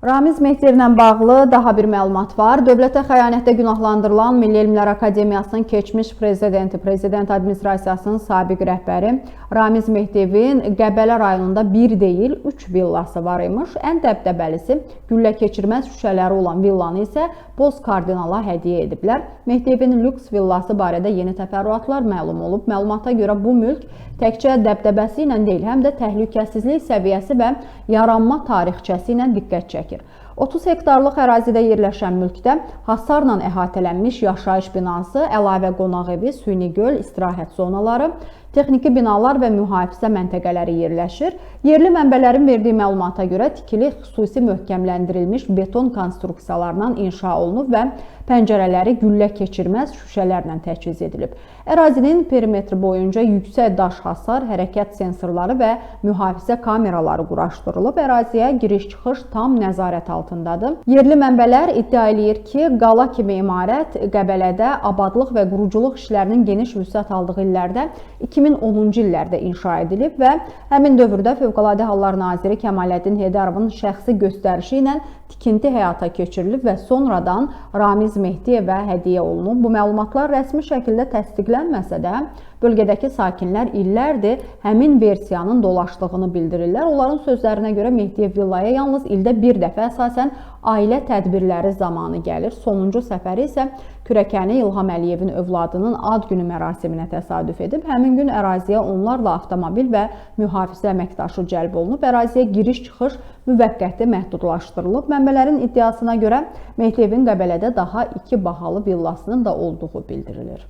Ramiz Mehdiyevlə bağlı daha bir məlumat var. Dövlətə xəyanətdə günahlandırılan Milli Elmlər Akademiyasının keçmiş prezidenti, prezident administrasiyasının sabiq rəhbəri Ramiz Mehdiyevin Qəbələ rayonunda bir deyil, 3 villası var imiş. Ən dəbdəbəlisi güllə keçirməz şüşələri olan villanı isə Boz kardinala hədiyyə ediblər. Mehdiyevin lüks villası barədə yeni təfərrüatlar məlum olub. Məlumata görə bu mülk təkcə dəbdəbəsi ilə deyil, həm də təhlükəsizlik səviyyəsi və yaranma tarixçəsi ilə diqqət çəkir. 30 hektarlıq ərazidə yerləşən mülkdə hasarla əhatələnmiş yaşayış binası, əlavə qonaq evi, süni göl, istirahət zonaları, texniki binalar və mühafizə məntəqələri yerləşir. Yerli mənbələrin verdiyi məlumata görə tikili xüsusi möhkəmləndirilmiş beton konstruksiyalarından inşa olunub və pəncərələri güllə keçirməz şüşələrlə təchiz edilib. Ərazinin perimetri boyunca yüksək daş hasar, hərəkət sensorları və mühafizə kameraları quraşdırılıb. Əraziyə giriş-çıxış tam nəzarət altındadır. Yerli mənbələr iddia eləyir ki, qala kimi imarət Qəbələdə abadlıq və quruculuq işlərinin geniş vüsət aldığı illərdə 2010-cu illərdə inşa edilib və həmin dövrdə Fövqəladə Hallar Naziri Kəmaləddin Heydərovun şəxsi göstərişi ilə tikinti həyata keçirilib və sonradan Ramiz Mehdiyevə hədiyyə olunub. Bu məlumatlar rəsmi şəkildə təsdiqlənməsə də, bölgədəki sakinlər illərdir həmin versiyanın dolaşdığını bildirirlər. Onların sözlərinə görə Mehdiyev villaya yalnız ildə bir dəfə əsasən ailə tədbirləri zamanı gəlir. Sonuncu səfəri isə kürəkəni İlham Əliyevin övladının ad günü mərasiminə təsadüf edib. Həmin gün əraziyə onlarla avtomobil və mühafizə əməkdaşı cəlb olunub. Əraziyə giriş-çıxış müvəqqəti məhdudlaşdırılıb. Mənbələrin iddiasına görə Mehdiyevin Qəbələdə daha 2 bahalı villasının da olduğu bildirilir.